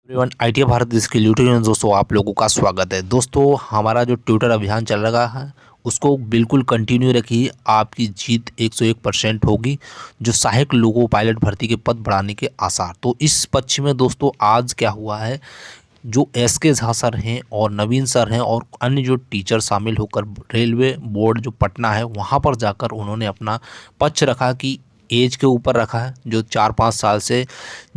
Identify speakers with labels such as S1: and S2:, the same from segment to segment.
S1: Everyone IT Bharat इसके YouTube channel दोस्तों आप लोगों का स्वागत है। दोस्तों हमारा जो ट्विटर अभियान चल रहा है उसको बिल्कुल कंटिन्यू रखिए। आपकी जीत 101% होगी। जो सहायक लोगों पायलट भर्ती के पद बढ़ाने के आसार। तो इस पक्ष में दोस्तों आज क्या हुआ है, जो एस के झा सर हैं और नवीन सर हैं और अन्य जो टीचर शामिल होकर रेलवे बोर्ड जो पटना है वहाँ पर जाकर उन्होंने अपना पक्ष रखा कि एज के ऊपर रखा है। जो 4-5 साल से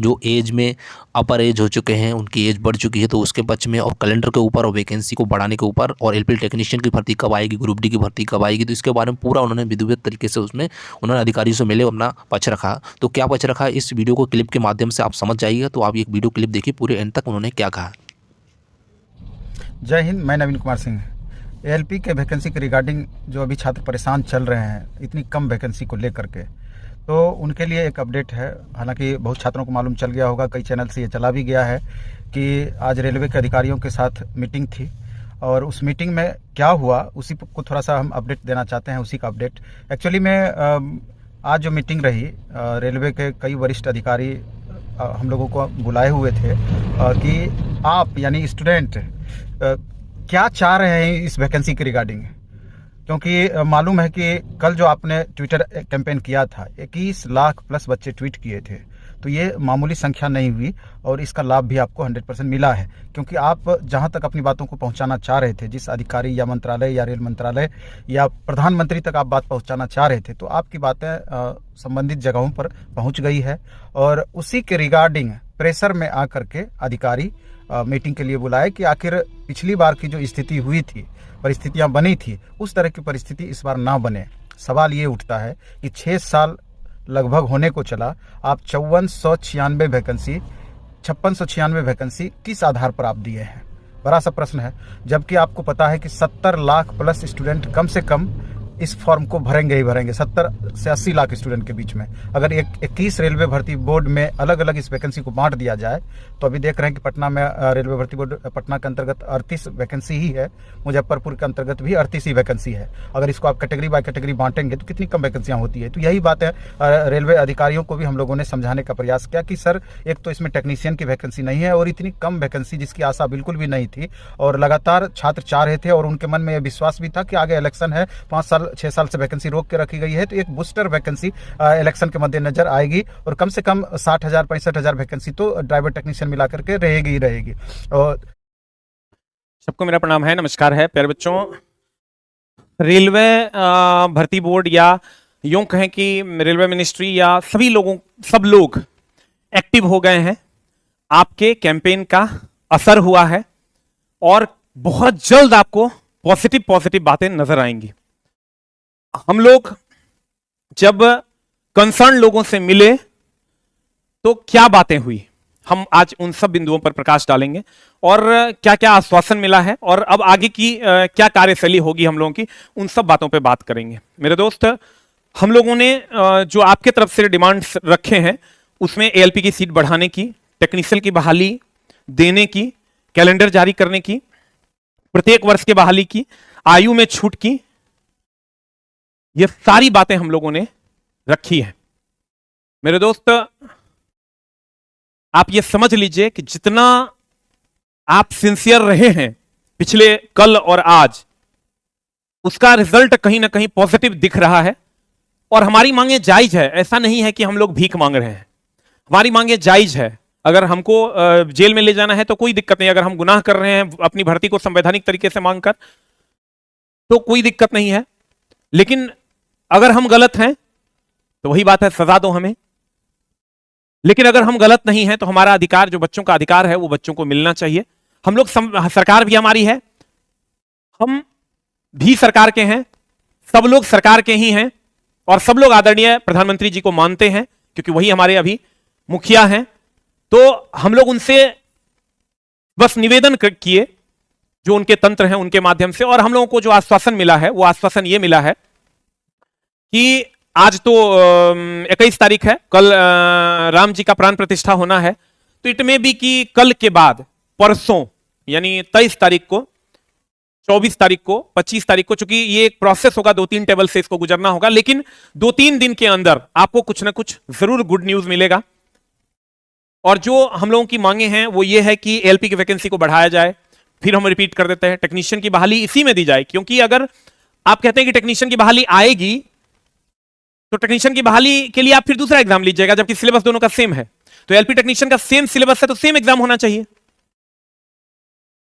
S1: जो एज में अपर एज हो चुके हैं उनकी एज बढ़ चुकी है, तो उसके पक्ष में और कैलेंडर के ऊपर और वैकेंसी को बढ़ाने के ऊपर और एलपी टेक्नीशियन की भर्ती कब आएगी, ग्रुप डी की भर्ती कब आएगी, तो इसके बारे में पूरा उन्होंने विधिवत तरीके से उसमें उन्होंने अधिकारियों से मिले अपना पक्ष रखा। तो क्या पक्ष रखा है इस वीडियो को क्लिप के माध्यम से आप समझ जाइएगा। तो आप ये वीडियो क्लिप देखिए पूरे एंड तक उन्होंने क्या कहा।
S2: जय हिंद। मैं नवीन कुमार सिंह। एएलपी के वैकेंसी के रिगार्डिंग जो अभी छात्र परेशान चल रहे हैं इतनी कम वैकेंसी को लेकर के, तो उनके लिए एक अपडेट है। हालांकि बहुत छात्रों को मालूम चल गया होगा, कई चैनल से ये चला भी गया है कि आज रेलवे के अधिकारियों के साथ मीटिंग थी और उस मीटिंग में क्या हुआ उसी को थोड़ा सा हम अपडेट देना चाहते हैं। उसी का अपडेट एक्चुअली में आज जो मीटिंग रही, रेलवे के कई वरिष्ठ अधिकारी हम लोगों को बुलाए हुए थे कि आप यानी स्टूडेंट क्या चाह रहे हैं इस वैकेंसी के रिगार्डिंग, क्योंकि मालूम है कि कल जो आपने ट्विटर कैंपेन किया था 21 लाख प्लस बच्चे ट्वीट किए थे, तो ये मामूली संख्या नहीं हुई और इसका लाभ भी आपको 100% मिला है। क्योंकि आप जहां तक अपनी बातों को पहुंचाना चाह रहे थे, जिस अधिकारी या मंत्रालय या रेल मंत्रालय या प्रधानमंत्री तक आप बात पहुंचाना चाह रहे थे, तो आपकी बातें संबंधित जगहों पर पहुंच गई है और उसी के रिगार्डिंग प्रेशर में आकर के अधिकारी मीटिंग के लिए बुलाए कि आखिर पिछली बार की जो स्थिति हुई थी, परिस्थितियां बनी थी, उस तरह की परिस्थिति इस बार ना बने। सवाल ये उठता है कि 6 साल लगभग होने को चला, आप 5496 वैकेंसी 5696 वैकेंसी किस आधार पर आप दिए हैं? बड़ा सा प्रश्न है। जबकि आपको पता है कि 70 लाख प्लस स्टूडेंट कम से कम इस फॉर्म को भरेंगे ही भरेंगे। 70 से 80 लाख स्टूडेंट के बीच में अगर 21 रेलवे भर्ती बोर्ड में अलग अलग इस वैकेंसी को बांट दिया जाए, तो अभी देख रहे हैं कि पटना में रेलवे भर्ती बोर्ड पटना के अंतर्गत 38 वैकेंसी ही है, मुजफ्फरपुर के अंतर्गत भी 38 ही वैकेंसी है। अगर इसको आप कैटेगरी बाय कैटेगरी बांटेंगे तो कितनी कम वैकेंसियां होती है। तो यही बात है, रेलवे अधिकारियों को भी हम लोगों ने समझाने का प्रयास किया कि सर, एक तो इसमें टेक्नीशियन की वैकेंसी नहीं है और इतनी कम वैकेंसी जिसकी आशा बिल्कुल भी नहीं थी और लगातार छात्र चाह रहे थे और उनके मन में यह विश्वास भी था कि आगे इलेक्शन है, 5-6 साल से वैकेंसी रोक के रखी गई है, तो एक बूस्टर वैकेंसी इलेक्शन के मद्देनजर आएगी और कम से कम 60,000-65,000 वैकेंसी तो ड्राइवर टेक्नीशियन मिला करके रहेगी ही रहेगी। और
S3: सबको मेरा प्रणाम है, नमस्कार है प्यारे बच्चों। रेलवे भर्ती बोर्ड या यूं कहें कि रेलवे मिनिस्ट्री या सब लोग एक्टिव हो गए हैं। आपके कैंपेन का असर हुआ है और बहुत जल्द आपको पॉजिटिव बातें नजर आएंगी। हम लोग जब कंसर्न लोगों से मिले तो क्या बातें हुई, हम आज उन सब बिंदुओं पर प्रकाश डालेंगे और क्या क्या आश्वासन मिला है और अब आगे की क्या कार्यशैली होगी हम लोगों की, उन सब बातों पे बात करेंगे। मेरे दोस्त, हम लोगों ने जो आपके तरफ से डिमांड्स रखे हैं उसमें एएलपी की सीट बढ़ाने की, टेक्नीशियन की बहाली देने की, कैलेंडर जारी करने की, प्रत्येक वर्ष की बहाली की, आयु में छूट की, ये सारी बातें हम लोगों ने रखी है। मेरे दोस्त, आप ये समझ लीजिए कि जितना आप सिंसियर रहे हैं पिछले कल और आज, उसका रिजल्ट कहीं ना कहीं पॉजिटिव दिख रहा है और हमारी मांगे जायज है। ऐसा नहीं है कि हम लोग भीख मांग रहे हैं, हमारी मांगे जायज है। अगर हमको जेल में ले जाना है तो कोई दिक्कत नहीं, अगर हम गुनाह कर रहे हैं अपनी भर्ती को संवैधानिक तरीके से मांगकर तो कोई दिक्कत नहीं है। लेकिन अगर हम गलत हैं तो वही बात है, सजा दो हमें। लेकिन अगर हम गलत नहीं हैं तो हमारा अधिकार, जो बच्चों का अधिकार है, वो बच्चों को मिलना चाहिए। हम लोग सरकार भी हमारी है, हम भी सरकार के हैं, सब लोग सरकार के ही हैं और सब लोग आदरणीय प्रधानमंत्री जी को मानते हैं क्योंकि वही हमारे अभी मुखिया हैं। तो हम लोग उनसे बस निवेदन किए जो उनके तंत्र हैं उनके माध्यम से, और हम लोगों को जो आश्वासन मिला है वो आश्वासन ये मिला है कि आज तो 21 तारीख है, कल राम जी का प्राण प्रतिष्ठा होना है, तो इट में भी कि कल के बाद परसों यानी 23 तारीख को, 24 तारीख को, 25 तारीख को, चूंकि ये एक प्रोसेस होगा, 2-3 टेबल से इसको गुजरना होगा, लेकिन 2-3 दिन के अंदर आपको कुछ ना कुछ जरूर गुड न्यूज मिलेगा। और जो हम लोगों की मांगे हैं वो ये है कि एएलपी की वैकेंसी को बढ़ाया जाए। फिर हम रिपीट कर देते हैं, टेक्नीशियन की बहाली इसी में दी जाए, क्योंकि अगर आप कहते हैं कि टेक्नीशियन की बहाली आएगी तो टेक्नीशियन की बहाली के लिए आप फिर दूसरा एग्जाम लीजिएगा, जबकि सिलेबस दोनों का सेम है। तो एलपी टेक्नीशियन का सेम सिलेबस है तो सेम एग्जाम होना चाहिए।